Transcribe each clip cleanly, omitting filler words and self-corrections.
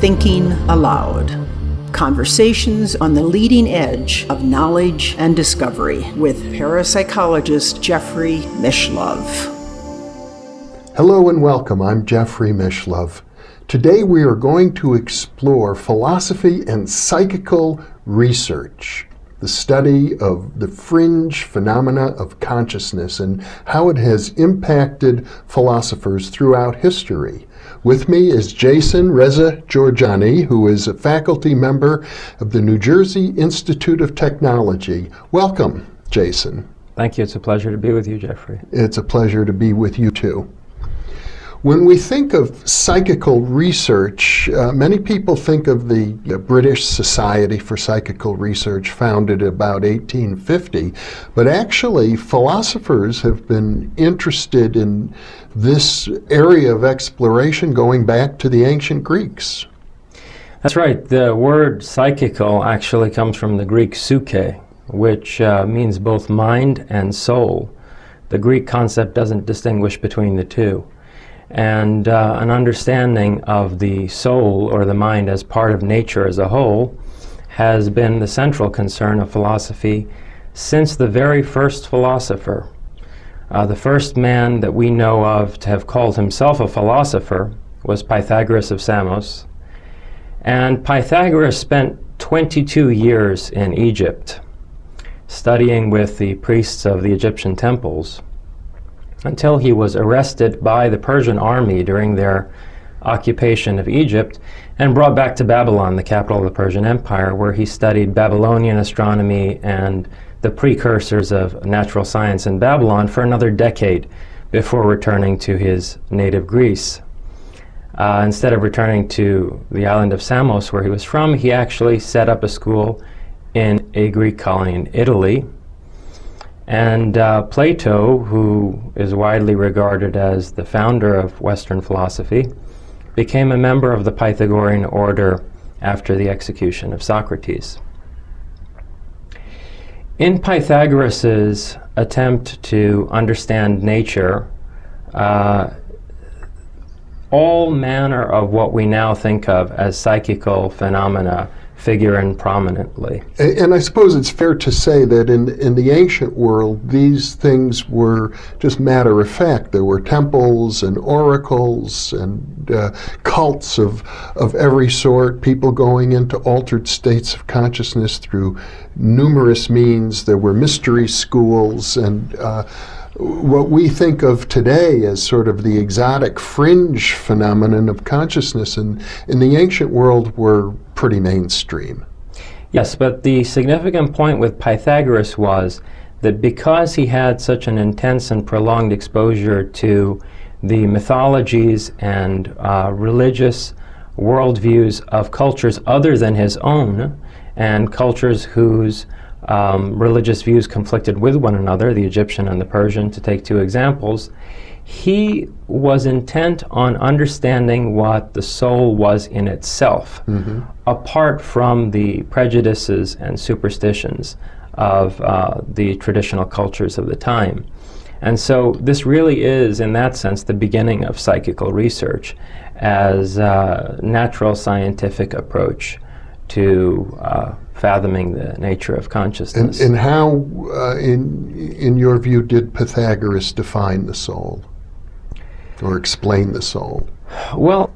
Thinking Aloud. Conversations on the leading edge of knowledge and discovery with parapsychologist Jeffrey Mishlove. Hello and welcome. I'm Jeffrey Mishlove. Today we are going to explore philosophy and psychical research, the study of the fringe phenomena of consciousness and how it has impacted philosophers throughout history. With me is Reza Jorjani, who is a faculty member of the New Jersey Institute of Technology. Welcome, Jason. Thank you. It's a pleasure to be with you, Jeffrey. It's a pleasure to be with you, too. When we think of psychical research, many people think of the British Society for Psychical Research, founded about 1850, but actually philosophers have been interested in this area of exploration going back to the ancient Greeks. That's right. The word psychical actually comes from the Greek psyche, which means both mind and soul. The Greek concept doesn't distinguish between the two. And an understanding of the soul or the mind as part of nature as a whole has been the central concern of philosophy since the very first philosopher. The first man that we know of to have called himself a philosopher was Pythagoras of Samos. And Pythagoras spent 22 years in Egypt studying with the priests of the Egyptian temples, until he was arrested by the Persian army during their occupation of Egypt and brought back to Babylon, the capital of the Persian Empire, where he studied Babylonian astronomy and the precursors of natural science in Babylon for another decade before returning to his native Greece. Instead of returning to the island of Samos, where he was from, he actually set up a school in a Greek colony in Italy. And Plato, who is widely regarded as the founder of Western philosophy, became a member of the Pythagorean order after the execution of Socrates. In Pythagoras's attempt to understand nature, all manner of what we now think of as psychical phenomena figure in prominently. And I suppose it's fair to say that in the ancient world, these things were just matter of fact. There were temples and oracles and cults of every sort, people going into altered states of consciousness through numerous means. There were mystery schools and what we think of today as sort of the exotic fringe phenomenon of consciousness in the ancient world were pretty mainstream. Yes, but the significant point with Pythagoras was that because he had such an intense and prolonged exposure to the mythologies and religious worldviews of cultures other than his own, and cultures whose religious views conflicted with one another, the Egyptian and the Persian, to take two examples, he was intent on understanding what the soul was in itself, apart from the prejudices and superstitions of the traditional cultures of the time. And so this really is, in that sense, the beginning of psychical research as a natural scientific approach to fathoming the nature of consciousness. And how, in your view, did Pythagoras define the soul or explain the soul? Well,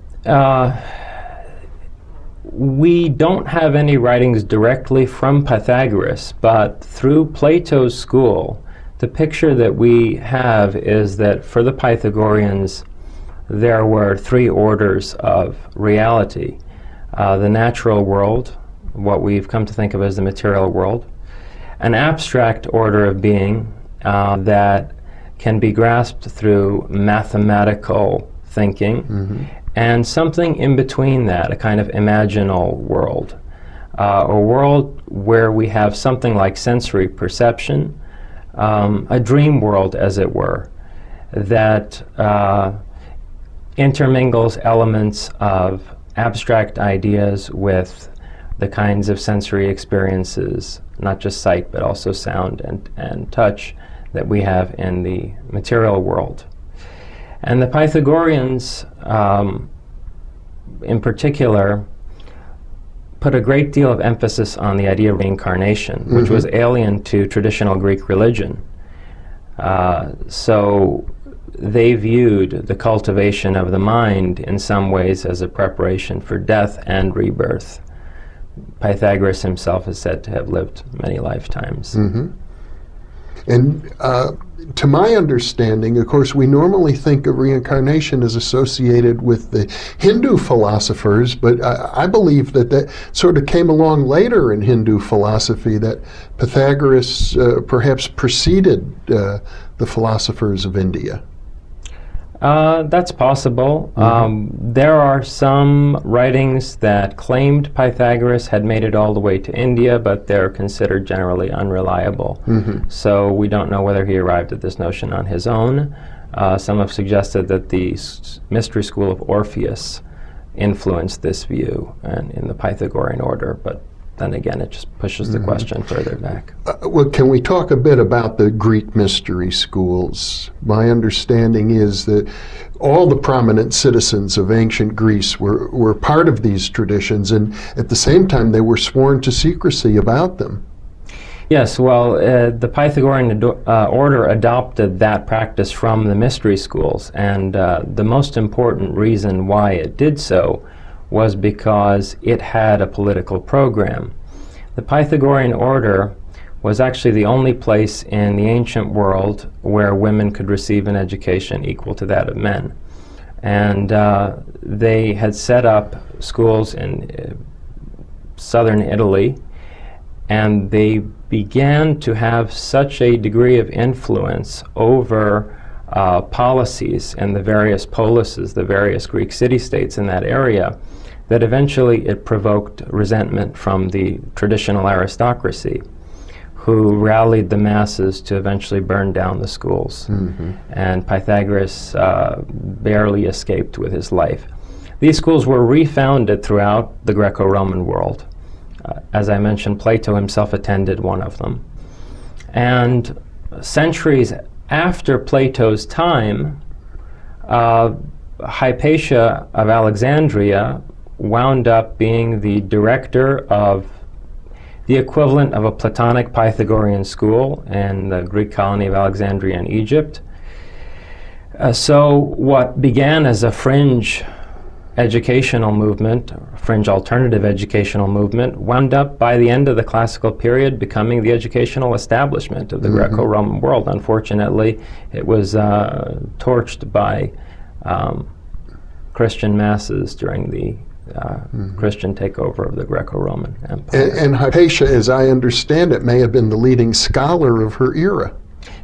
we don't have any writings directly from Pythagoras, but through Plato's school, the picture that we have is that for the Pythagoreans, there were three orders of reality. The natural world, what we've come to think of as the material world, an abstract order of being that can be grasped through mathematical thinking, and something in between that, a kind of imaginal world, a world where we have something like sensory perception, a dream world, as it were, that intermingles elements of abstract ideas with the kinds of sensory experiences, not just sight, but also sound and touch, that we have in the material world. And the Pythagoreans, in particular, put a great deal of emphasis on the idea of reincarnation, which was alien to traditional Greek religion. So they viewed the cultivation of the mind in some ways as a preparation for death and rebirth. Pythagoras himself is said to have lived many lifetimes. And to my understanding, of course, we normally think of reincarnation as associated with the Hindu philosophers, but I believe that that sort of came along later in Hindu philosophy, that Pythagoras perhaps preceded the philosophers of India. That's possible. There are some writings that claimed Pythagoras had made it all the way to India, but they're considered generally unreliable. So we don't know whether he arrived at this notion on his own. Some have suggested that the mystery school of Orpheus influenced this view and in the Pythagorean order, but then again, it just pushes the question further back. Well, can we talk a bit about the Greek mystery schools? My understanding is that all the prominent citizens of ancient Greece were part of these traditions, and at the same time, they were sworn to secrecy about them. Yes, well, the Pythagorean order adopted that practice from the mystery schools, and the most important reason why it did so was because it had a political program. The Pythagorean order was actually the only place in the ancient world where women could receive an education equal to that of men. And they had set up schools in southern Italy, and they began to have such a degree of influence over policies in the various polises, the various Greek city-states in that area, that eventually it provoked resentment from the traditional aristocracy, who rallied the masses to eventually burn down the schools. And Pythagoras barely escaped with his life. These schools were refounded throughout the Greco-Roman world. As I mentioned, Plato himself attended one of them. And centuries after Plato's time, Hypatia of Alexandria wound up being the director of the equivalent of a Platonic Pythagorean school in the Greek colony of Alexandria in Egypt. So what began as a fringe educational movement, fringe alternative educational movement, wound up by the end of the classical period becoming the educational establishment of the Greco-Roman world. Unfortunately, it was torched by Christian masses during the Christian takeover of the Greco-Roman Empire. And Hypatia, as I understand it, may have been the leading scholar of her era.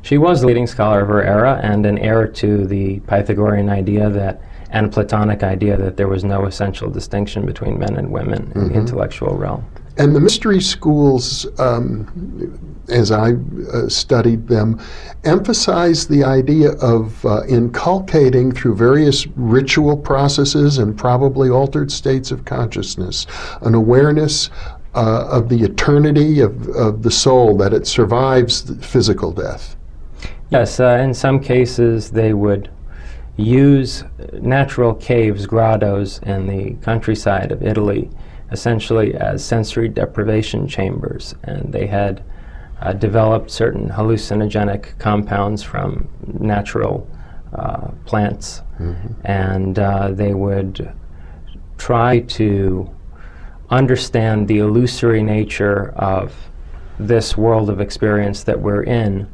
She was the leading scholar of her era and an heir to the Pythagorean idea that, and Platonic idea that there was no essential distinction between men and women in the intellectual realm. And the mystery schools, as I studied them, emphasize the idea of inculcating through various ritual processes and probably altered states of consciousness an awareness of the eternity of the soul, that it survives the physical death. Yes, in some cases they would use natural caves, grottos in the countryside of Italy essentially as sensory deprivation chambers, and they had developed certain hallucinogenic compounds from natural plants, and they would try to understand the illusory nature of this world of experience that we're in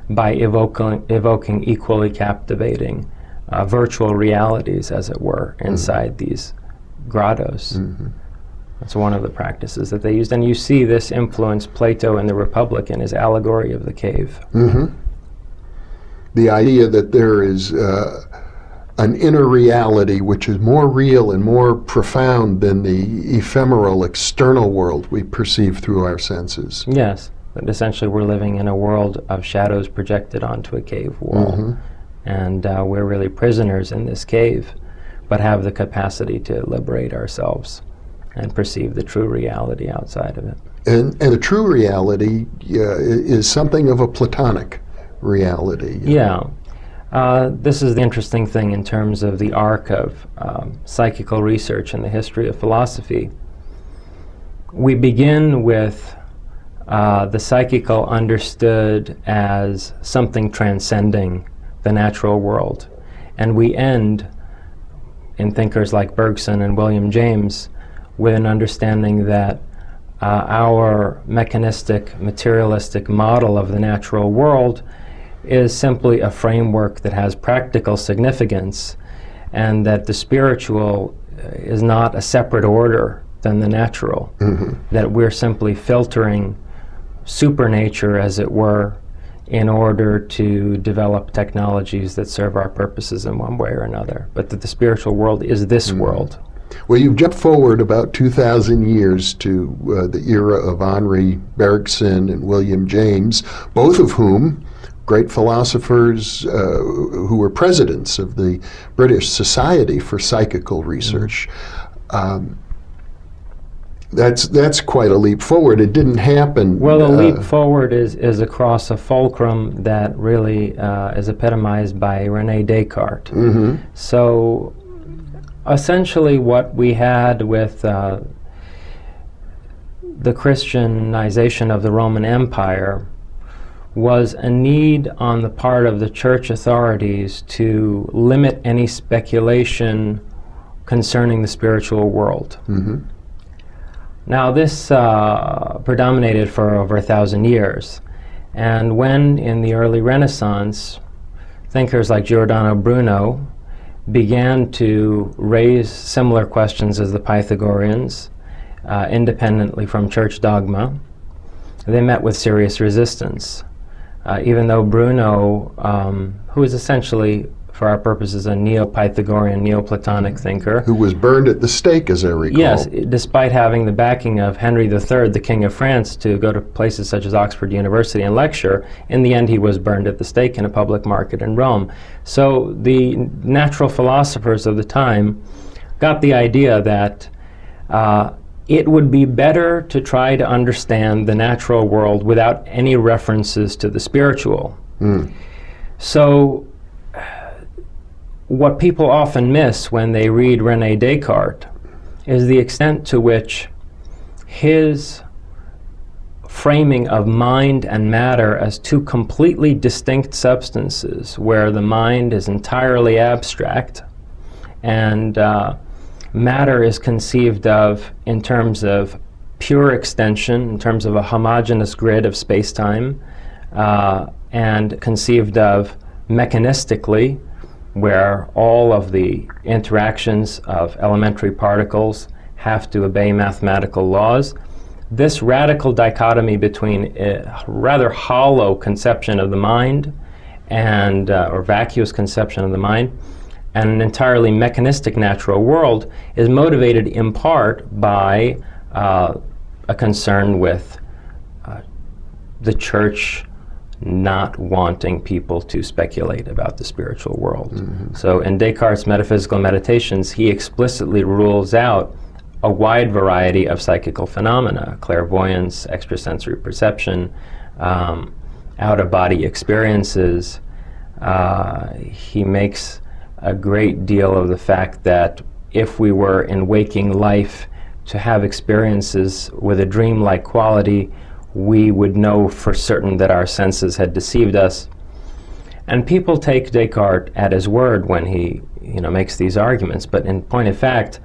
by evoking equally captivating virtual realities, as it were, inside these grottos. That's one of the practices that they used. And you see this influence Plato in the Republic in his allegory of the cave. The idea that there is an inner reality which is more real and more profound than the ephemeral external world we perceive through our senses. Yes, that essentially we're living in a world of shadows projected onto a cave wall. And we're really prisoners in this cave, but have the capacity to liberate ourselves and perceive the true reality outside of it. And the true reality is something of a Platonic reality. Yeah. This is the interesting thing in terms of the arc of psychical research in the history of philosophy. We begin with the psychical understood as something transcending the natural world. And we end, in thinkers like Bergson and William James, with an understanding that our mechanistic, materialistic model of the natural world is simply a framework that has practical significance, and that the spiritual is not a separate order than the natural, that we're simply filtering supernature, as it were, in order to develop technologies that serve our purposes in one way or another, but that the spiritual world is this world. Well, you've jumped forward about 2,000 years to the era of Henri, Bergson, and William James, both of whom great philosophers who were presidents of the British Society for Psychical Research. That's quite a leap forward. It didn't happen. Well, the leap forward is across a fulcrum that really is epitomized by René Descartes. So essentially what we had with the Christianization of the Roman Empire was a need on the part of the church authorities to limit any speculation concerning the spiritual world. Now this predominated for over 1,000 years, and when in the early Renaissance thinkers like Giordano Bruno began to raise similar questions as the Pythagoreans, independently from church dogma, they met with serious resistance. Even though Bruno, who is essentially, for our purposes, a Neo-Pythagorean, Neoplatonic thinker. Who was burned at the stake, as I recall. Yes, despite having the backing of Henri III, the King of France, to go to places such as Oxford University and lecture, in the end he was burned at the stake in a public market in Rome. So the natural philosophers of the time got the idea that it would be better to try to understand the natural world without any references to the spiritual. So what people often miss when they read René Descartes is the extent to which his framing of mind and matter as two completely distinct substances, where the mind is entirely abstract and matter is conceived of in terms of pure extension, in terms of a homogeneous grid of space-time, and conceived of mechanistically, where all of the interactions of elementary particles have to obey mathematical laws. This radical dichotomy between a rather hollow conception of the mind and or vacuous conception of the mind and an entirely mechanistic natural world is motivated in part by a concern with the church not wanting people to speculate about the spiritual world. So in Descartes' Metaphysical Meditations, he explicitly rules out a wide variety of psychical phenomena: clairvoyance, extrasensory perception, out-of-body experiences. He makes a great deal of the fact that if we were in waking life to have experiences with a dream-like quality, we would know for certain that our senses had deceived us. And people take Descartes at his word when he makes these arguments, but in point of fact,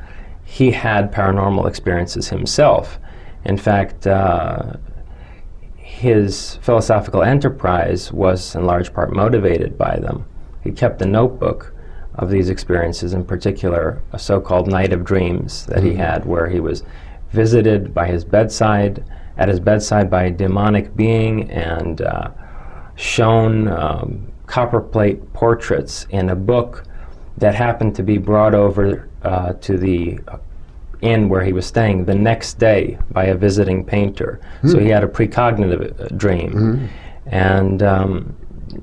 he had paranormal experiences himself. In fact, his philosophical enterprise was in large part motivated by them. He kept a notebook of these experiences, in particular a so-called night of dreams that he had, where he was visited by his bedside, at his bedside by a demonic being, and shown copperplate portraits in a book that happened to be brought over to the inn where he was staying the next day by a visiting painter. So he had a precognitive dream. And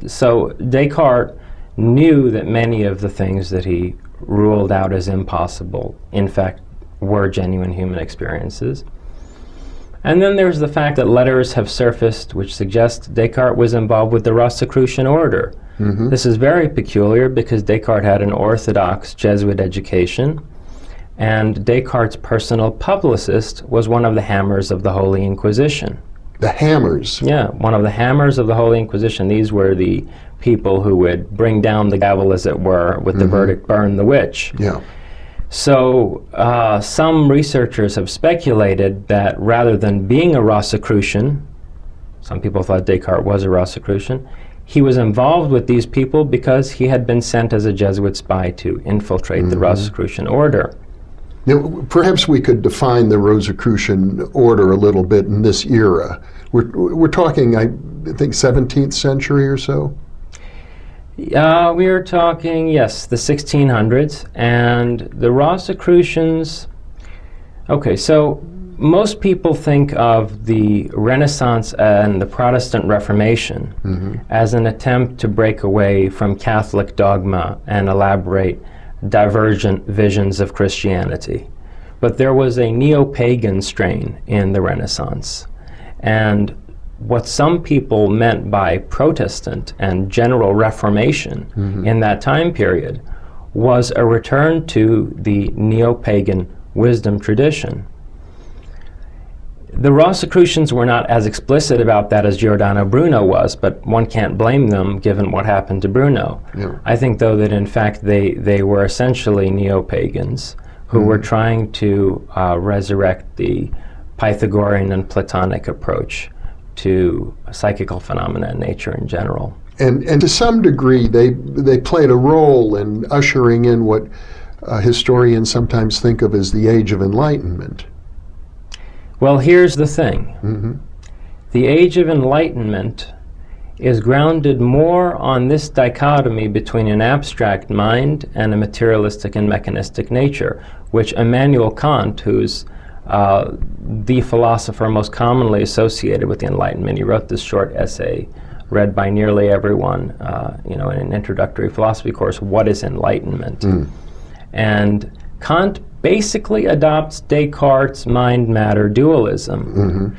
so Descartes knew that many of the things that he ruled out as impossible, in fact, were genuine human experiences. And then there's the fact that letters have surfaced which suggest Descartes was involved with the Rosicrucian order. This is very peculiar because Descartes had an orthodox Jesuit education, And Descartes' personal publicist was one of the hammers of the Holy Inquisition. The hammers? Yeah, one of the hammers of the Holy Inquisition. These were the people who would bring down the gavel, as it were, with the verdict, burn the witch. Yeah. So some researchers have speculated that rather than being a Rosicrucian, some people thought Descartes was a Rosicrucian, he was involved with these people because he had been sent as a Jesuit spy to infiltrate the Rosicrucian order. Now, perhaps we could define the Rosicrucian order a little bit in this era. We're talking, I think, 17th century or so? We are talking, yes, the 1600s, and the Rosicrucians. Okay, so most people think of the Renaissance and the Protestant Reformation as an attempt to break away from Catholic dogma and elaborate divergent visions of Christianity. But there was a neo-pagan strain in the Renaissance, and what some people meant by Protestant and general Reformation in that time period was a return to the neo-pagan wisdom tradition. The Rosicrucians were not as explicit about that as Giordano Bruno was, but one can't blame them given what happened to Bruno. Yeah. I think, though, that in fact they were essentially neo-pagans who were trying to resurrect the Pythagorean and Platonic approach to psychical phenomena in nature in general. And to some degree, they played a role in ushering in what historians sometimes think of as the Age of Enlightenment. Well, here's the thing. The Age of Enlightenment is grounded more on this dichotomy between an abstract mind and a materialistic and mechanistic nature, which Immanuel Kant, who's the philosopher most commonly associated with the Enlightenment, he wrote this short essay read by nearly everyone, in an introductory philosophy course, What is Enlightenment? And Kant basically adopts Descartes' mind-matter dualism.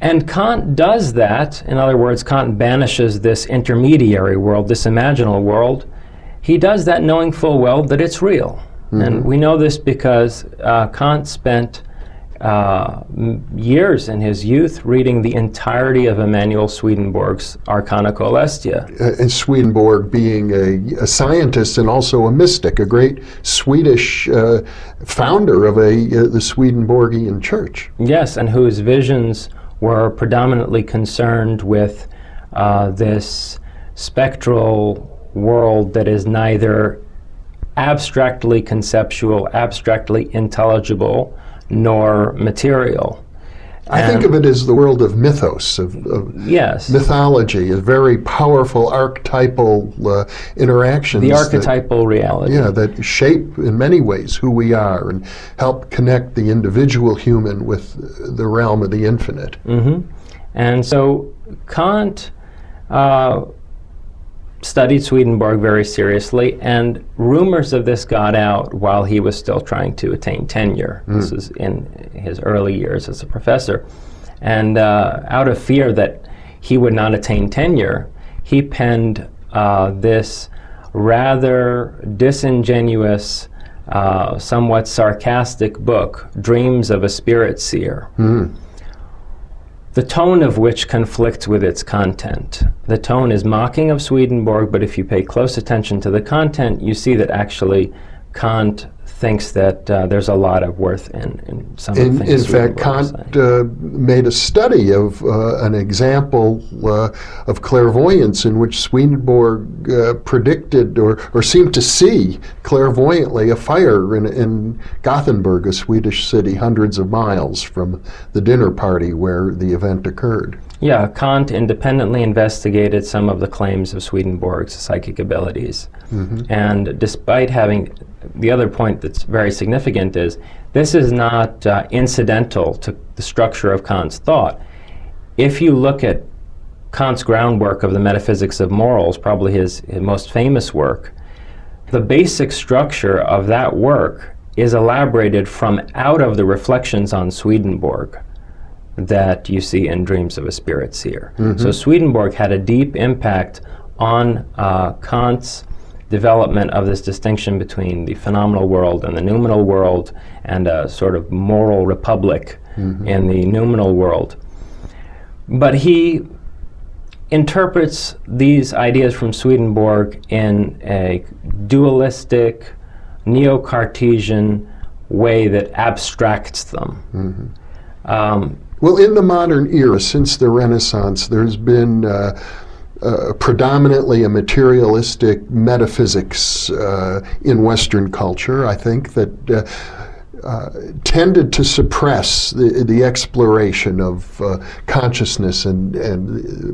And Kant does that. In other words, Kant banishes this intermediary world, this imaginal world. He does that knowing full well that it's real. And we know this because Kant spent years in his youth reading the entirety of Emanuel Swedenborg's Arcana Coelestia. And Swedenborg being a scientist and also a mystic, a great Swedish founder of the Swedenborgian church. Yes, and whose visions were predominantly concerned with this spectral world that is neither abstractly conceptual, abstractly intelligible, nor material. I think of it as the world of mythos, of yes, mythology, a very powerful archetypal interactions. The archetypal reality. Yeah, that shape in many ways who we are and help connect the individual human with the realm of the infinite. And so Kant studied Swedenborg very seriously, and rumors of this got out while he was still trying to attain tenure. This was in his early years as a professor. And out of fear that he would not attain tenure, he penned this rather disingenuous, somewhat sarcastic book, Dreams of a Spirit Seer. The tone of which conflicts with its content. The tone is mocking of Swedenborg, but if you pay close attention to the content, you see that actually Kant thinks that there's a lot of worth in some of the things In fact, Kant made a study of an example of clairvoyance in which Swedenborg predicted or seemed to see clairvoyantly a fire in Gothenburg, a Swedish city hundreds of miles from the dinner party where the event occurred. Yeah, Kant independently investigated some of the claims of Swedenborg's psychic abilities. And despite having, the other point that's very significant is, this is not incidental to the structure of Kant's thought. If you look at Kant's groundwork of the Metaphysics of Morals, probably his most famous work, the basic structure of that work is elaborated from out of the reflections on Swedenborg that you see in Dreams of a Spirit Seer. So Swedenborg had a deep impact on Kant's development of this distinction between the phenomenal world and the noumenal world, and a sort of moral republic in the noumenal world. But he interprets these ideas from Swedenborg in a dualistic, neo-Cartesian way that abstracts them. Well, in the modern era, since the Renaissance, there's been predominantly a materialistic metaphysics in Western culture, I think, that tended to suppress the exploration of consciousness and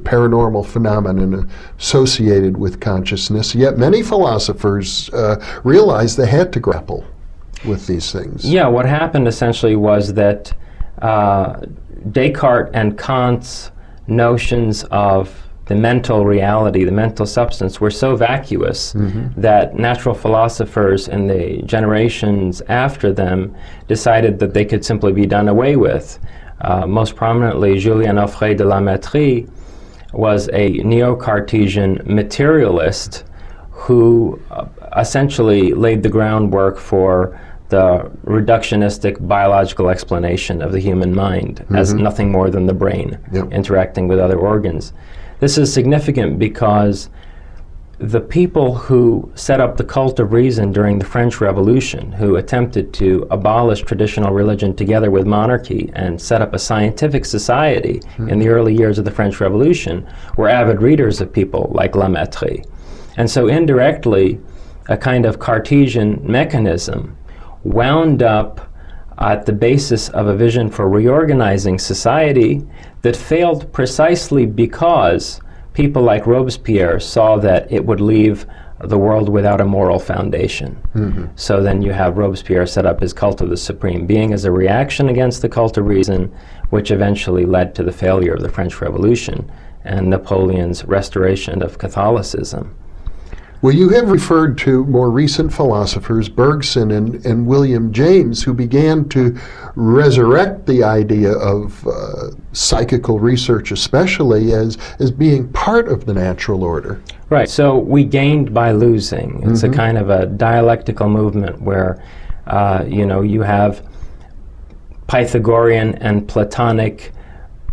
paranormal phenomena associated with consciousness. Yet many philosophers realized they had to grapple with these things. Yeah, what happened essentially was that Descartes and Kant's notions of the mental reality, the mental substance, were so vacuous that natural philosophers in the generations after them decided that they could simply be done away with. Most prominently, Julien Offray de la Mettrie was a neo-Cartesian materialist who essentially laid the groundwork for the reductionistic biological explanation of the human mind as nothing more than the brain interacting with other organs. This is significant because the people who set up the cult of reason during the French Revolution, who attempted to abolish traditional religion together with monarchy and set up a scientific society in the early years of the French Revolution, were avid readers of people like La Mettrie. And so indirectly, a kind of Cartesian mechanism wound up at the basis of a vision for reorganizing society that failed precisely because people like Robespierre saw that it would leave the world without a moral foundation. So then you have Robespierre set up his cult of the supreme being as a reaction against the cult of reason, which eventually led to the failure of the French Revolution and Napoleon's restoration of Catholicism. Well, you have referred to more recent philosophers, Bergson and William James, who began to resurrect the idea of psychical research, especially as being part of the natural order. Right, so we gained by losing. It's a kind of a dialectical movement where, you have Pythagorean and Platonic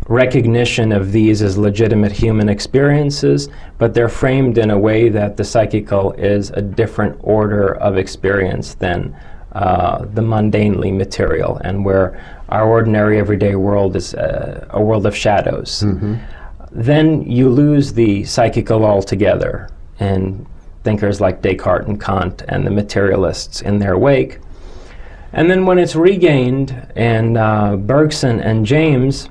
recognition of these as legitimate human experiences, but they're framed in a way that the psychical is a different order of experience than the mundanely material, and where our ordinary everyday world is a world of shadows. Then you lose the psychical altogether, and thinkers like Descartes and Kant and the materialists in their wake. And then when it's regained in Bergson and James,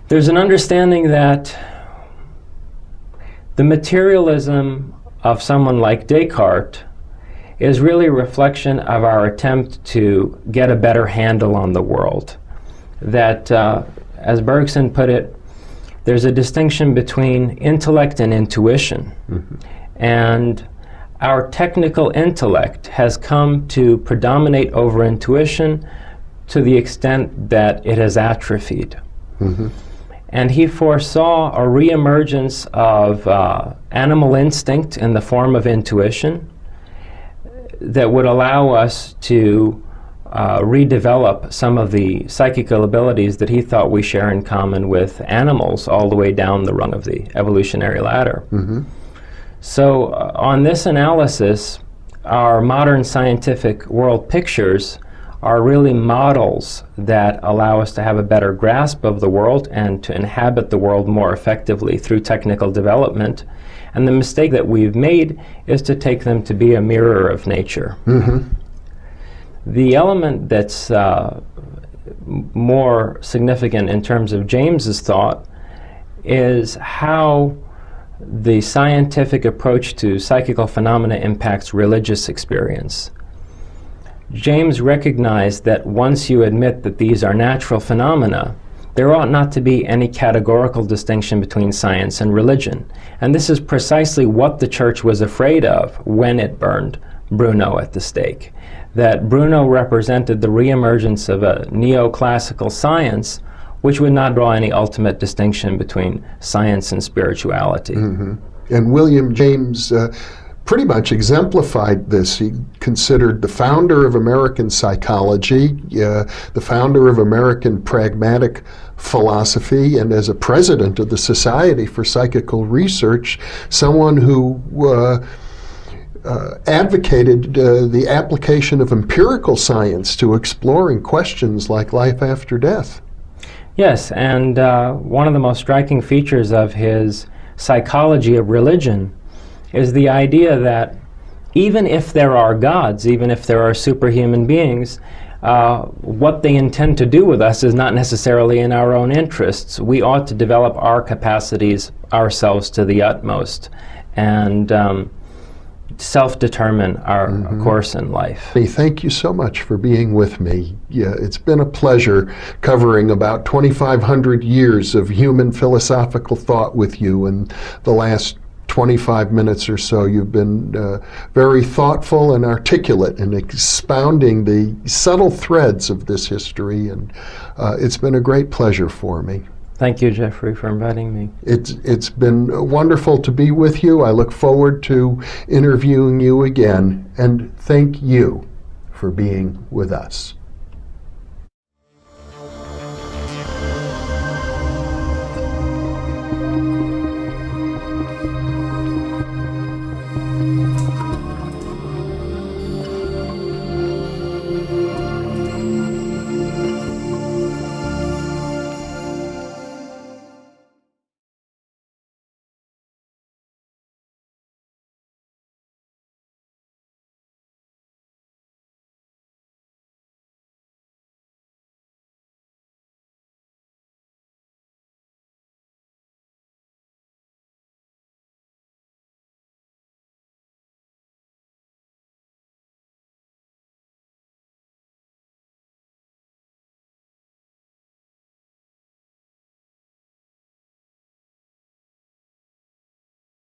there's an understanding that the materialism of someone like Descartes is really a reflection of our attempt to get a better handle on the world. That, as Bergson put it, there's a distinction between intellect and intuition. And our technical intellect has come to predominate over intuition to the extent that it has atrophied. And he foresaw a reemergence of animal instinct in the form of intuition that would allow us to redevelop some of the psychical abilities that he thought we share in common with animals all the way down the rung of the evolutionary ladder. So on this analysis, our modern scientific world pictures are really models that allow us to have a better grasp of the world and to inhabit the world more effectively through technical development. And the mistake that we've made is to take them to be a mirror of nature. The element that's more significant in terms of James's thought is how the scientific approach to psychical phenomena impacts religious experience. James recognized that once you admit that these are natural phenomena, there ought not to be any categorical distinction between science and religion. And this is precisely what the church was afraid of when it burned Bruno at the stake. That Bruno represented the reemergence of a neoclassical science which would not draw any ultimate distinction between science and spirituality. And William James pretty much exemplified this. He considered the founder of American psychology, the founder of American pragmatic philosophy, and as a president of the Society for Psychical Research, someone who advocated the application of empirical science to exploring questions like life after death. Yes, and one of the most striking features of his psychology of religion is the idea that even if there are gods, even if there are superhuman beings, what they intend to do with us is not necessarily in our own interests. We ought to develop our capacities ourselves to the utmost and self-determine our course in life. Hey, thank you so much for being with me. Yeah, it's been a pleasure covering about 2,500 years of human philosophical thought with you in the last 25 minutes or so. You've been very thoughtful and articulate in expounding the subtle threads of this history, and it's been a great pleasure for me. Thank you, Jeffrey, for inviting me. It's been wonderful to be with you. I look forward to interviewing you again, and thank you for being with us.